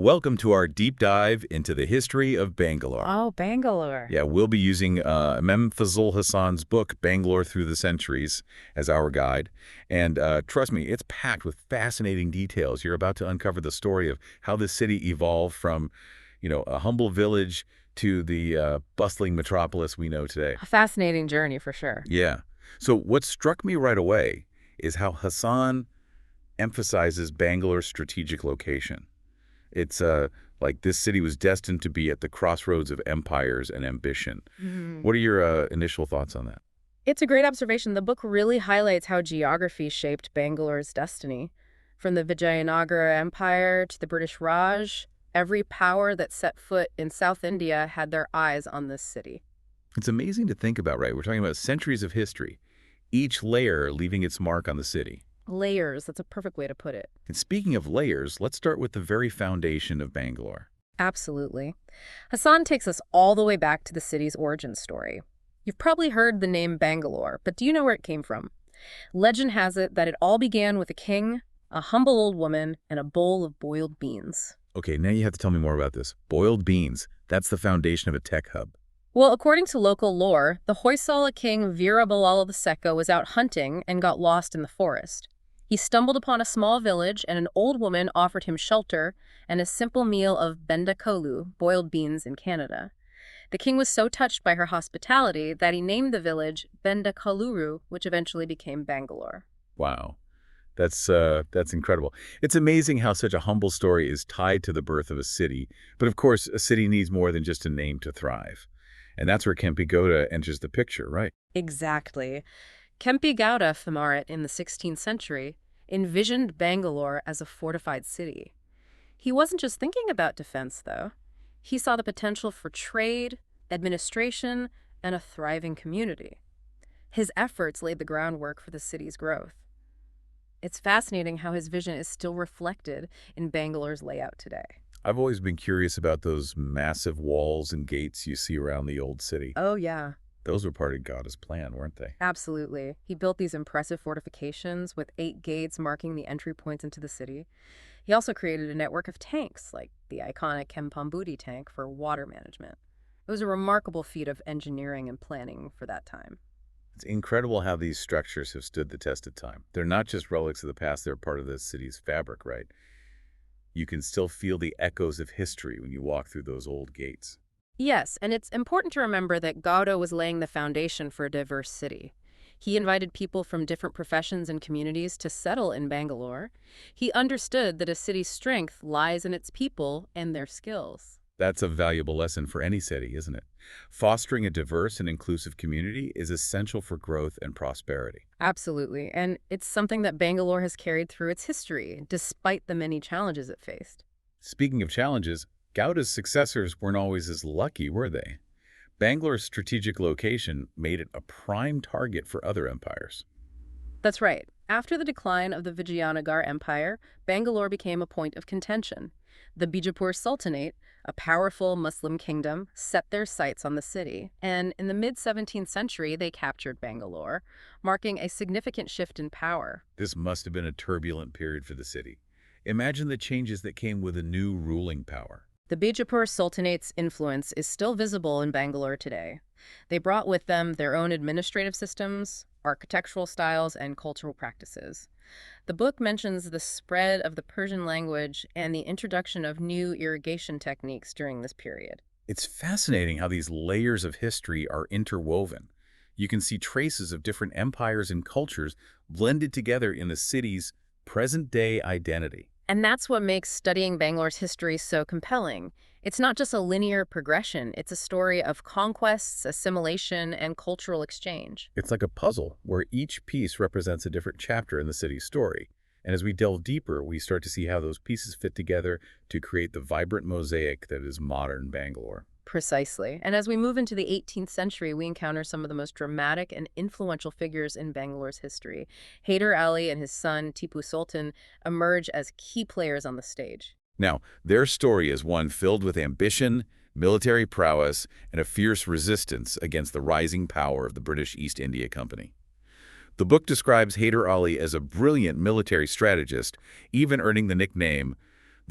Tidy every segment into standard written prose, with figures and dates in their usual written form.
Welcome to our deep dive into the history of Bangalore. Oh, Bangalore. Yeah, we'll be using Fazlul Hasan's book, Bangalore Through the Centuries, as our guide. And trust me, it's packed with fascinating details. You're about to uncover the story of how this city evolved from, a humble village to the bustling metropolis we know today. A fascinating journey for sure. Yeah. So what struck me right away is how Hasan emphasizes Bangalore's strategic location. It's like this city was destined to be at the crossroads of empires and ambition. What are your initial thoughts on that? It's a great observation. The book really highlights how geography shaped Bangalore's destiny. From the Vijayanagara Empire to the British Raj, every power that set foot in South India had their eyes on this city. It's amazing to think about, right? We're talking about centuries of history, each layer leaving its mark on the city. Layers, that's a perfect way to put it. And speaking of layers, let's start with the very foundation of Bangalore. Absolutely. Hasan takes us all the way back to the city's origin story. You've probably heard the name Bangalore, but do you know where it came from? Legend has it that it all began with a king, a humble old woman, and a bowl of boiled beans. Okay, now you have to tell me more about this. Boiled beans, that's the foundation of a tech hub. Well, according to local lore, the Hoysala king Veerabalala II was out hunting and got lost in the forest. He stumbled upon a small village, and an old woman offered him shelter and a simple meal of bendakolu, boiled beans in Canada. The king was so touched by her hospitality that he named the village Bengaluru, which eventually became Bangalore. Wow. That's incredible. It's amazing how such a humble story is tied to the birth of a city. But of course, a city needs more than just a name to thrive. And that's where Kempe Gowda enters the picture, right? Exactly. Kempe Gowda Thamarat in the 16th century envisioned Bangalore as a fortified city. He wasn't just thinking about defense, though. He saw the potential for trade, administration, and a thriving community. His efforts laid the groundwork for the city's growth. It's fascinating how his vision is still reflected in Bangalore's layout today. I've always been curious about those massive walls and gates you see around the old city. Oh, yeah. Those were part of Gowda's plan, weren't they? Absolutely. He built these impressive fortifications with 8 gates marking the entry points into the city. He also created a network of tanks, like the iconic Kempambudi tank for water management. It was a remarkable feat of engineering and planning for that time. It's incredible how these structures have stood the test of time. They're not just relics of the past, they're part of the city's fabric, right? You can still feel the echoes of history when you walk through those old gates. Yes, and it's important to remember that Gowda was laying the foundation for a diverse city. He invited people from different professions and communities to settle in Bangalore. He understood that a city's strength lies in its people and their skills. That's a valuable lesson for any city, isn't it? Fostering a diverse and inclusive community is essential for growth and prosperity. Absolutely, and it's something that Bangalore has carried through its history, despite the many challenges it faced. Speaking of challenges, Gowda's successors weren't always as lucky, were they? Bangalore's strategic location made it a prime target for other empires. That's right. After the decline of the Vijayanagar Empire, Bangalore became a point of contention. The Bijapur Sultanate, a powerful Muslim kingdom, set their sights on the city, and in the mid-17th century they captured Bangalore, marking a significant shift in power. This must have been a turbulent period for the city. Imagine the changes that came with a new ruling power. The Bijapur Sultanate's influence is still visible in Bangalore today. They brought with them their own administrative systems, architectural styles, and cultural practices. The book mentions the spread of the Persian language and the introduction of new irrigation techniques during this period. It's fascinating how these layers of history are interwoven. You can see traces of different empires and cultures blended together in the city's present-day identity. And that's what makes studying Bangalore's history so compelling. It's not just a linear progression, it's a story of conquests, assimilation, and cultural exchange. It's like a puzzle where each piece represents a different chapter in the city's story. And as we delve deeper, we start to see how those pieces fit together to create the vibrant mosaic that is modern Bangalore. Precisely. And as we move into the 18th century, we encounter some of the most dramatic and influential figures in Bangalore's history. Hyder Ali and his son, Tipu Sultan, emerge as key players on the stage. Now, their story is one filled with ambition, military prowess, and a fierce resistance against the rising power of the British East India Company. The book describes Hyder Ali as a brilliant military strategist, even earning the nickname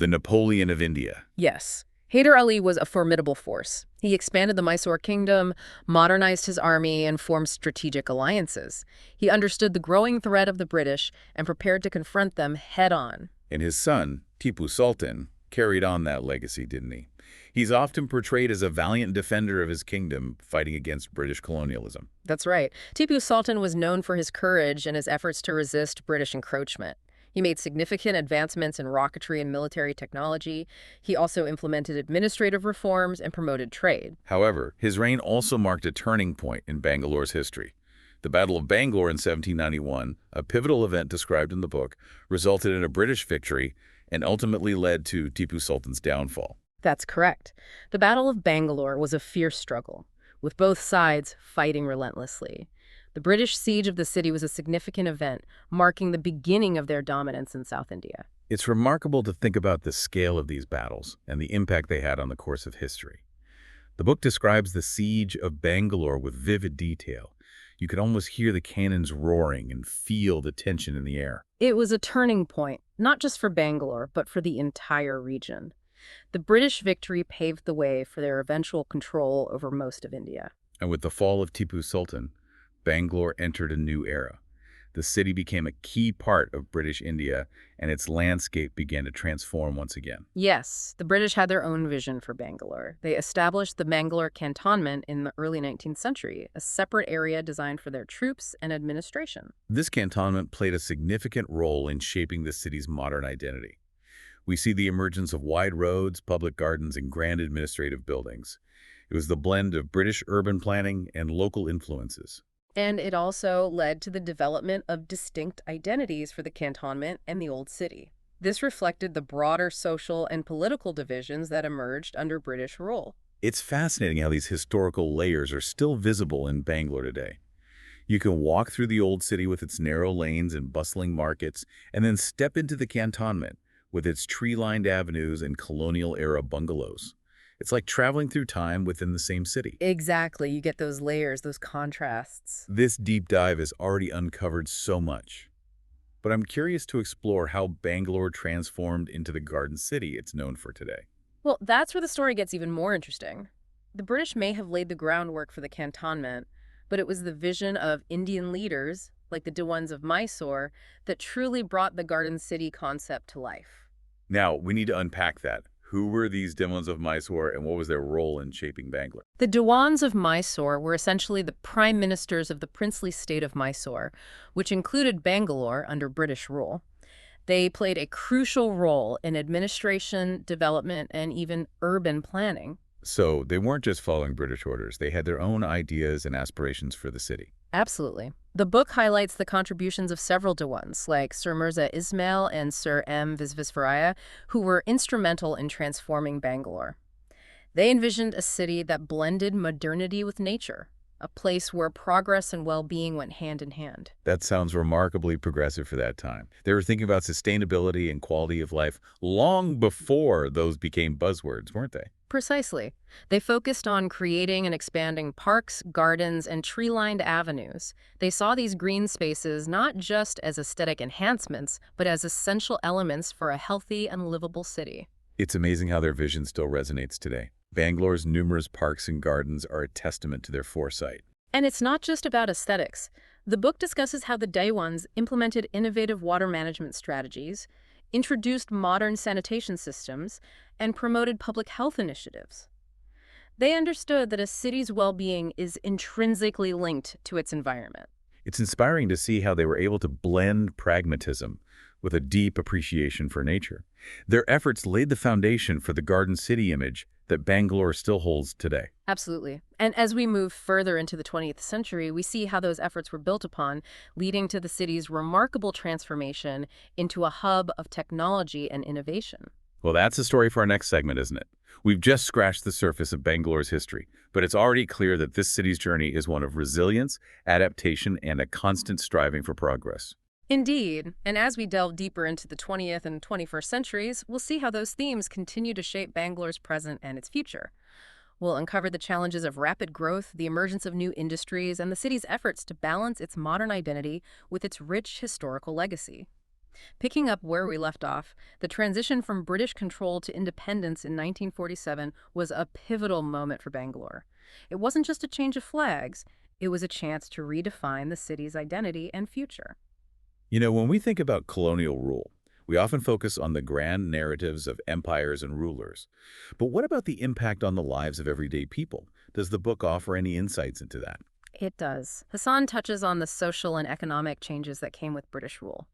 The Napoleon of India. Yes. Hyder Ali was a formidable force. He expanded the Mysore kingdom, modernized his army, and formed strategic alliances. He understood the growing threat of the British and prepared to confront them head-on. And his son, Tipu Sultan, carried on that legacy, didn't he? He's often portrayed as a valiant defender of his kingdom, fighting against British colonialism. That's right. Tipu Sultan was known for his courage and his efforts to resist British encroachment. He made significant advancements in rocketry and military technology. He also implemented administrative reforms and promoted trade. However, his reign also marked a turning point in Bangalore's history. The Battle of Bangalore in 1791, a pivotal event described in the book, resulted in a British victory and ultimately led to Tipu Sultan's downfall. That's correct. The Battle of Bangalore was a fierce struggle, with both sides fighting relentlessly. The British siege of the city was a significant event, marking the beginning of their dominance in South India. It's remarkable to think about the scale of these battles and the impact they had on the course of history. The book describes the siege of Bangalore with vivid detail. You could almost hear the cannons roaring and feel the tension in the air. It was a turning point, not just for Bangalore, but for the entire region. The British victory paved the way for their eventual control over most of India. And with the fall of Tipu Sultan, Bangalore entered a new era. The city became a key part of British India, and its landscape began to transform once again. Yes, the British had their own vision for Bangalore. They established the Bangalore Cantonment in the early 19th century, a separate area designed for their troops and administration. This cantonment played a significant role in shaping the city's modern identity. We see the emergence of wide roads, public gardens, and grand administrative buildings. It was the blend of British urban planning and local influences. And it also led to the development of distinct identities for the cantonment and the Old City. This reflected the broader social and political divisions that emerged under British rule. It's fascinating how these historical layers are still visible in Bangalore today. You can walk through the Old City with its narrow lanes and bustling markets, and then step into the cantonment with its tree-lined avenues and colonial-era bungalows. It's like traveling through time within the same city. Exactly. You get those layers, those contrasts. This deep dive has already uncovered so much. But I'm curious to explore how Bangalore transformed into the garden city it's known for today. Well, that's where the story gets even more interesting. The British may have laid the groundwork for the cantonment, but it was the vision of Indian leaders, like the Diwans of Mysore, that truly brought the garden city concept to life. Now, we need to unpack that. Who were these Diwans of Mysore and what was their role in shaping Bangalore? The Diwans of Mysore were essentially the prime ministers of the princely state of Mysore, which included Bangalore under British rule. They played a crucial role in administration, development, and even urban planning. So they weren't just following British orders. They had their own ideas and aspirations for the city. Absolutely. The book highlights the contributions of several Diwans, like Sir Mirza Ismail and Sir M. Visvesvaraya, who were instrumental in transforming Bangalore. They envisioned a city that blended modernity with nature, a place where progress and well-being went hand in hand. That sounds remarkably progressive for that time. They were thinking about sustainability and quality of life long before those became buzzwords, weren't they? Precisely. They focused on creating and expanding parks, gardens, and tree-lined avenues. They saw these green spaces not just as aesthetic enhancements, but as essential elements for a healthy and livable city. It's amazing how their vision still resonates today. Bangalore's numerous parks and gardens are a testament to their foresight. And it's not just about aesthetics. The book discusses how the Diwans implemented innovative water management strategies, introduced modern sanitation systems, and promoted public health initiatives. They understood that a city's well-being is intrinsically linked to its environment. It's inspiring to see how they were able to blend pragmatism with a deep appreciation for nature. Their efforts laid the foundation for the garden city image that Bangalore still holds today. Absolutely. And as we move further into the 20th century, we see how those efforts were built upon, leading to the city's remarkable transformation into a hub of technology and innovation. Well, that's the story for our next segment, isn't it? We've just scratched the surface of Bangalore's history, but it's already clear that this city's journey is one of resilience, adaptation, and a constant striving for progress. Indeed, and as we delve deeper into the 20th and 21st centuries, we'll see how those themes continue to shape Bangalore's present and its future. We'll uncover the challenges of rapid growth, the emergence of new industries, and the city's efforts to balance its modern identity with its rich historical legacy. Picking up where we left off, the transition from British control to independence in 1947 was a pivotal moment for Bangalore. It wasn't just a change of flags, it was a chance to redefine the city's identity and future. You know, when we think about colonial rule, we often focus on the grand narratives of empires and rulers. But what about the impact on the lives of everyday people? Does the book offer any insights into that? It does. Hassan touches on the social and economic changes that came with British rule.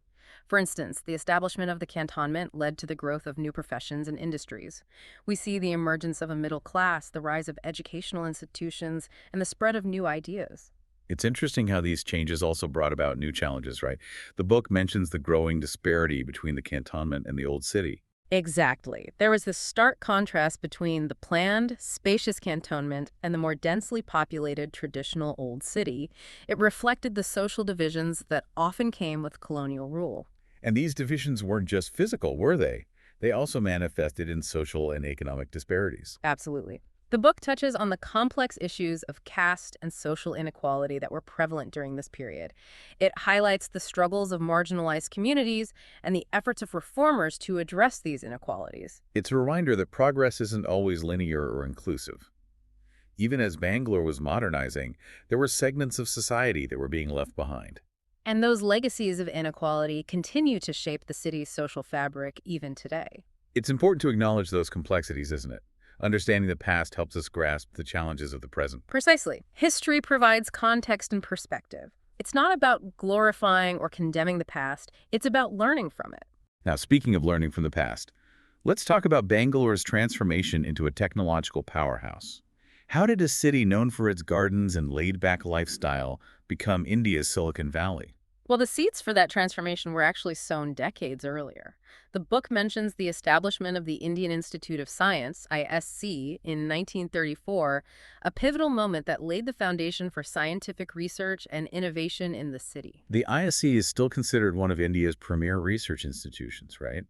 For instance, the establishment of the cantonment led to the growth of new professions and industries. We see the emergence of a middle class, the rise of educational institutions, and the spread of new ideas. It's interesting how these changes also brought about new challenges, right? The book mentions the growing disparity between the cantonment and the old city. Exactly. There was this stark contrast between the planned, spacious cantonment and the more densely populated traditional old city. It reflected the social divisions that often came with colonial rule. And these divisions weren't just physical, were they? They also manifested in social and economic disparities. Absolutely. The book touches on the complex issues of caste and social inequality that were prevalent during this period. It highlights the struggles of marginalized communities and the efforts of reformers to address these inequalities. It's a reminder that progress isn't always linear or inclusive. Even as Bangalore was modernizing, there were segments of society that were being left behind. And those legacies of inequality continue to shape the city's social fabric even today. It's important to acknowledge those complexities, isn't it? Understanding the past helps us grasp the challenges of the present. Precisely. History provides context and perspective. It's not about glorifying or condemning the past, it's about learning from it. Now, speaking of learning from the past, let's talk about Bangalore's transformation into a technological powerhouse. How did a city known for its gardens and laid-back lifestyle become India's Silicon Valley? Well, the seeds for that transformation were actually sown decades earlier. The book mentions the establishment of the Indian Institute of Science, ISC, in 1934, a pivotal moment that laid the foundation for scientific research and innovation in the city. The ISC is still considered one of India's premier research institutions, right?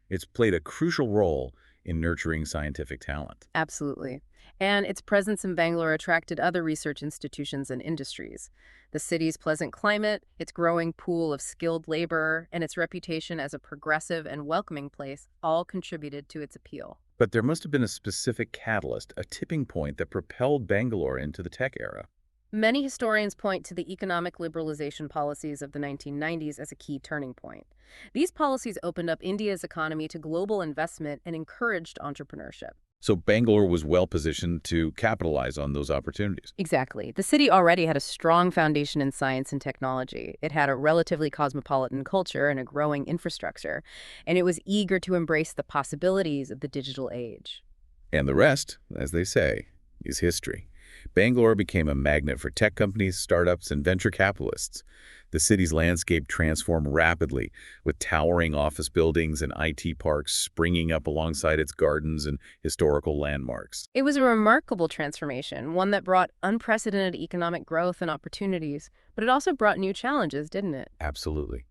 It's played a crucial role in nurturing scientific talent. Absolutely. And its presence in Bangalore attracted other research institutions and industries. The city's pleasant climate, its growing pool of skilled labor, and its reputation as a progressive and welcoming place all contributed to its appeal. But there must have been a specific catalyst, a tipping point that propelled Bangalore into the tech era. Many historians point to the economic liberalization policies of the 1990s as a key turning point. These policies opened up India's economy to global investment and encouraged entrepreneurship. So Bangalore was well positioned to capitalize on those opportunities. Exactly. The city already had a strong foundation in science and technology. It had a relatively cosmopolitan culture and a growing infrastructure, and it was eager to embrace the possibilities of the digital age. And the rest, as they say, is history. Bangalore became a magnet for tech companies, startups, and venture capitalists. The city's landscape transformed rapidly, with towering office buildings and IT parks springing up alongside its gardens and historical landmarks. It was a remarkable transformation, one that brought unprecedented economic growth and opportunities, but it also brought new challenges, didn't it? Absolutely.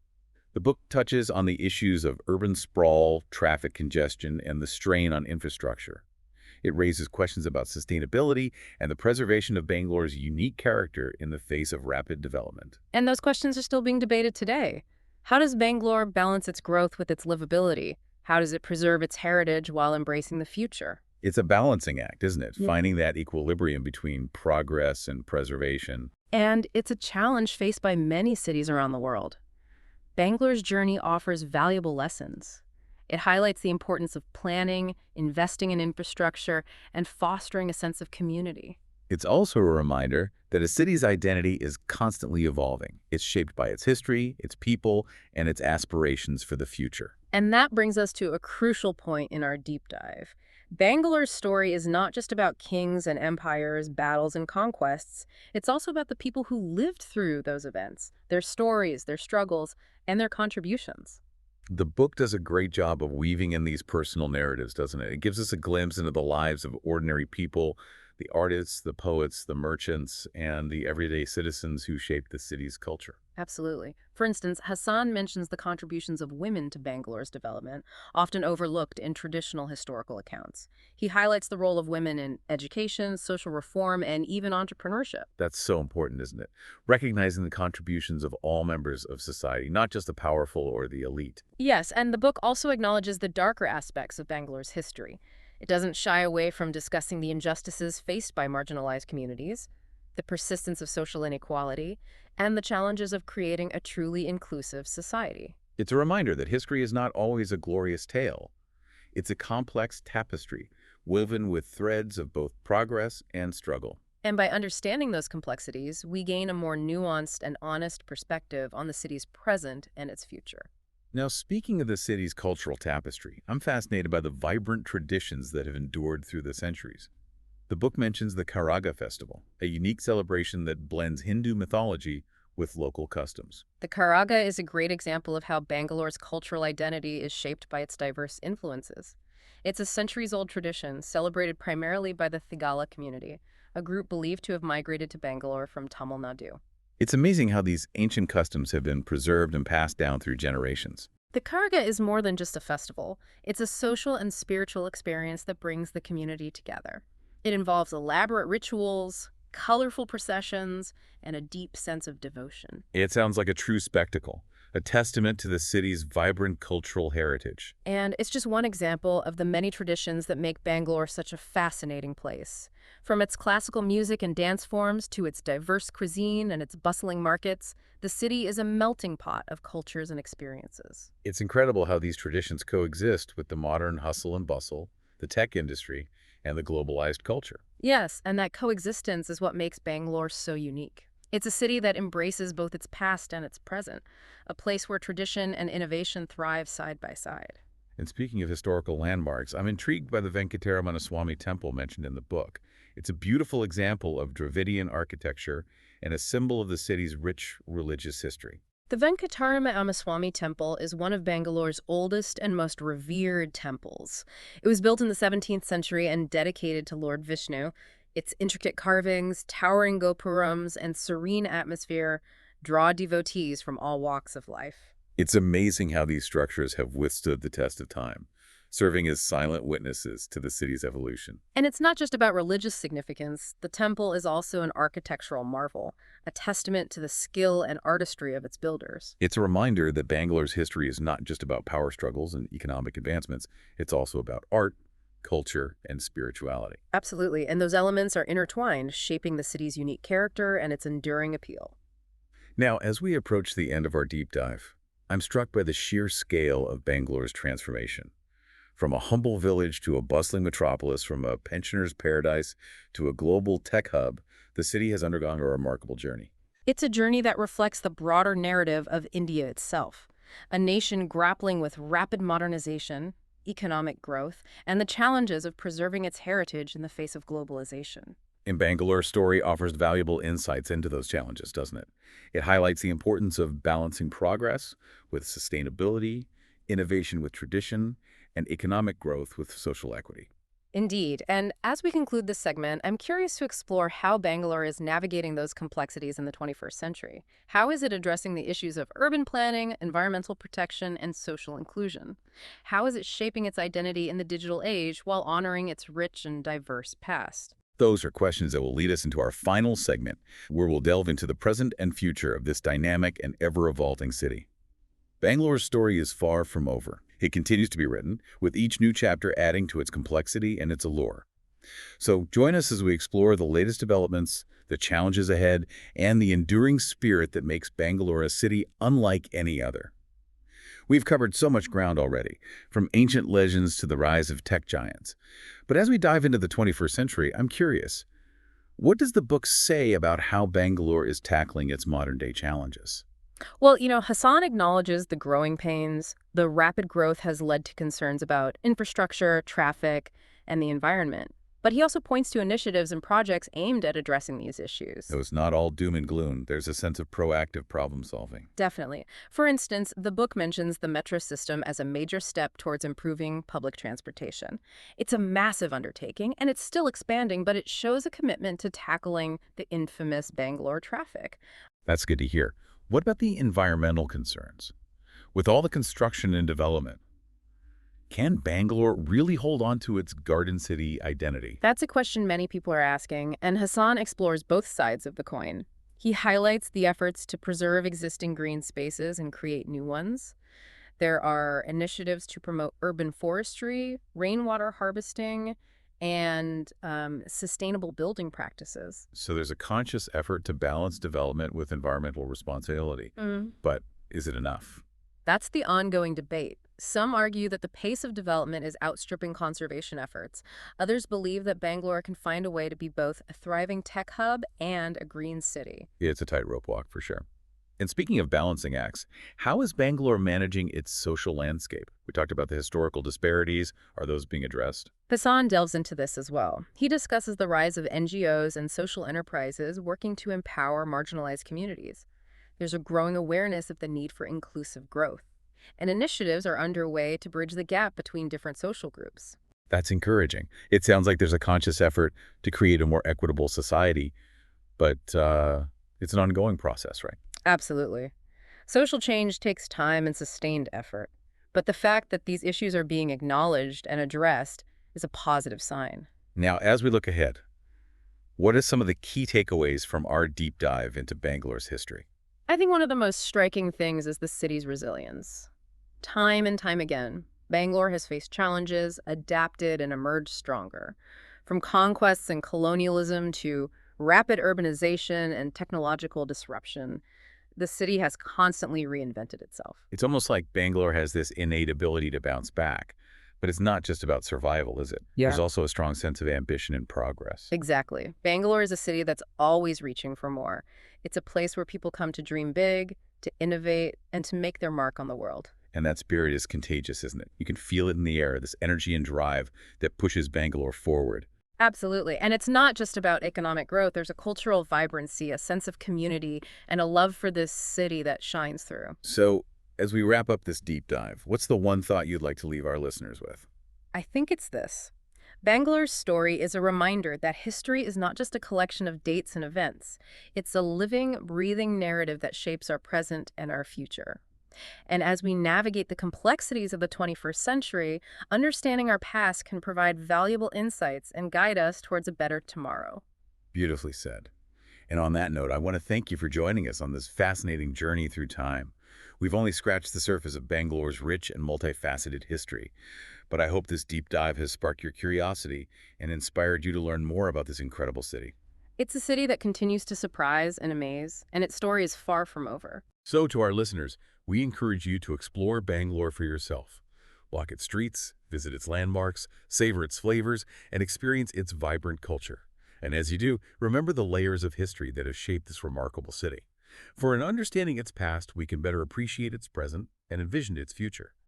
The book touches on the issues of urban sprawl, traffic congestion, and the strain on infrastructure. It raises questions about sustainability and the preservation of Bangalore's unique character in the face of rapid development. And those questions are still being debated today. How does Bangalore balance its growth with its livability? How does it preserve its heritage while embracing the future? It's a balancing act, isn't it? Yeah. Finding that equilibrium between progress and preservation. And it's a challenge faced by many cities around the world. Bangalore's journey offers valuable lessons. It highlights the importance of planning, investing in infrastructure, and fostering a sense of community. It's also a reminder that a city's identity is constantly evolving. It's shaped by its history, its people, and its aspirations for the future. And that brings us to a crucial point in our deep dive. Bangalore's story is not just about kings and empires, battles and conquests. It's also about the people who lived through those events, their stories, their struggles, and their contributions. The book does a great job of weaving in these personal narratives, doesn't it? It gives us a glimpse into the lives of ordinary people, the artists, the poets, the merchants, and the everyday citizens who shaped the city's culture. Absolutely. For instance, Hassan mentions the contributions of women to Bangalore's development, often overlooked in traditional historical accounts. He highlights the role of women in education, social reform, and even entrepreneurship. That's so important, isn't it? Recognizing the contributions of all members of society, not just the powerful or the elite. Yes, and the book also acknowledges the darker aspects of Bangalore's history. It doesn't shy away from discussing the injustices faced by marginalized communities, the persistence of social inequality, and the challenges of creating a truly inclusive society. It's a reminder that history is not always a glorious tale. It's a complex tapestry, woven with threads of both progress and struggle. And by understanding those complexities, we gain a more nuanced and honest perspective on the city's present and its future. Now, speaking of the city's cultural tapestry, I'm fascinated by the vibrant traditions that have endured through the centuries. The book mentions the Karaga Festival, a unique celebration that blends Hindu mythology with local customs. The Karaga is a great example of how Bangalore's cultural identity is shaped by its diverse influences. It's a centuries-old tradition celebrated primarily by the Thigala community, a group believed to have migrated to Bangalore from Tamil Nadu. It's amazing how these ancient customs have been preserved and passed down through generations. The Karaga is more than just a festival. It's a social and spiritual experience that brings the community together. It involves elaborate rituals, colorful processions, and a deep sense of devotion. It sounds like a true spectacle, a testament to the city's vibrant cultural heritage. And it's just one example of the many traditions that make Bangalore such a fascinating place. From its classical music and dance forms to its diverse cuisine and its bustling markets, the city is a melting pot of cultures and experiences. It's incredible how these traditions coexist with the modern hustle and bustle, the tech industry, and the globalized culture. Yes, and that coexistence is what makes Bangalore so unique. It's a city that embraces both its past and its present, a place where tradition and innovation thrive side by side. And speaking of historical landmarks, I'm intrigued by the Venkataraman Swami Temple mentioned in the book. It's a beautiful example of Dravidian architecture and a symbol of the city's rich religious history. The Venkatarama Amaswamy Temple is one of Bangalore's oldest and most revered temples. It was built in the 17th century and dedicated to Lord Vishnu. Its intricate carvings, towering gopurams, and serene atmosphere draw devotees from all walks of life. It's amazing how these structures have withstood the test of time, serving as silent witnesses to the city's evolution. And it's not just about religious significance. The temple is also an architectural marvel, a testament to the skill and artistry of its builders. It's a reminder that Bangalore's history is not just about power struggles and economic advancements. It's also about art, culture, and spirituality. Absolutely, and those elements are intertwined, shaping the city's unique character and its enduring appeal. Now, as we approach the end of our deep dive, I'm struck by the sheer scale of Bangalore's transformation. From a humble village to a bustling metropolis, from a pensioner's paradise to a global tech hub, the city has undergone a remarkable journey. It's a journey that reflects the broader narrative of India itself, a nation grappling with rapid modernization, economic growth, and the challenges of preserving its heritage in the face of globalization. And Bangalore's story offers valuable insights into those challenges, doesn't it? It highlights the importance of balancing progress with sustainability, innovation with tradition, and economic growth with social equity. Indeed, and as we conclude this segment, I'm curious to explore how Bangalore is navigating those complexities in the 21st century. How is it addressing the issues of urban planning, environmental protection, and social inclusion? How is it shaping its identity in the digital age while honoring its rich and diverse past? Those are questions that will lead us into our final segment, where we'll delve into the present and future of this dynamic and ever-evolving city. Bangalore's story is far from over. It continues to be written, with each new chapter adding to its complexity and its allure. So join us as we explore the latest developments, the challenges ahead, and the enduring spirit that makes Bangalore a city unlike any other. We've covered so much ground already, from ancient legends to the rise of tech giants. But as we dive into the 21st century, I'm curious, what does the book say about how Bangalore is tackling its modern-day challenges? Well, Hassan acknowledges the growing pains. The rapid growth has led to concerns about infrastructure, traffic, and the environment. But he also points to initiatives and projects aimed at addressing these issues. So it's not all doom and gloom. There's a sense of proactive problem solving. Definitely. For instance, the book mentions the metro system as a major step towards improving public transportation. It's a massive undertaking, and it's still expanding, but it shows a commitment to tackling the infamous Bangalore traffic. That's good to hear. What about the environmental concerns? With all the construction and development, can Bangalore really hold on to its garden city identity? That's a question many people are asking, and Hassan explores both sides of the coin. He highlights the efforts to preserve existing green spaces and create new ones. There are initiatives to promote urban forestry, rainwater harvesting, and sustainable building practices. So there's a conscious effort to balance development with environmental responsibility. But is it enough? That's the ongoing debate. Some argue that the pace of development is outstripping conservation efforts. Others believe that Bangalore can find a way to be both a thriving tech hub and a green city. It's a tightrope walk for sure. And speaking of balancing acts, how is Bangalore managing its social landscape? We talked about the historical disparities. Are those being addressed? Hassan delves into this as well. He discusses the rise of NGOs and social enterprises working to empower marginalized communities. There's a growing awareness of the need for inclusive growth, and initiatives are underway to bridge the gap between different social groups. That's encouraging. It sounds like there's a conscious effort to create a more equitable society, but it's an ongoing process, right? Absolutely. Social change takes time and sustained effort, but the fact that these issues are being acknowledged and addressed is a positive sign. Now, as we look ahead, what are some of the key takeaways from our deep dive into Bangalore's history? I think one of the most striking things is the city's resilience. Time and time again, Bangalore has faced challenges, adapted, and emerged stronger. From conquests and colonialism to rapid urbanization and technological disruption, the city has constantly reinvented itself. It's almost like Bangalore has this innate ability to bounce back, but it's not just about survival, is it? Yeah. There's also a strong sense of ambition and progress. Exactly. Bangalore is a city that's always reaching for more. It's a place where people come to dream big, to innovate, and to make their mark on the world. And that spirit is contagious, isn't it? You can feel it in the air, this energy and drive that pushes Bangalore forward. Absolutely. And it's not just about economic growth. There's a cultural vibrancy, a sense of community, and a love for this city that shines through. So, as we wrap up this deep dive, what's the one thought you'd like to leave our listeners with? I think it's this. Bangalore's story is a reminder that history is not just a collection of dates and events. It's a living, breathing narrative that shapes our present and our future. And as we navigate the complexities of the 21st century, understanding our past can provide valuable insights and guide us towards a better tomorrow. Beautifully said. And on that note, I want to thank you for joining us on this fascinating journey through time. We've only scratched the surface of Bangalore's rich and multifaceted history, but I hope this deep dive has sparked your curiosity and inspired you to learn more about this incredible city. It's a city that continues to surprise and amaze, and its story is far from over. So to our listeners, we encourage you to explore Bangalore for yourself. Walk its streets, visit its landmarks, savor its flavors, and experience its vibrant culture. And as you do, remember the layers of history that have shaped this remarkable city. For in understanding its past, we can better appreciate its present and envision its future.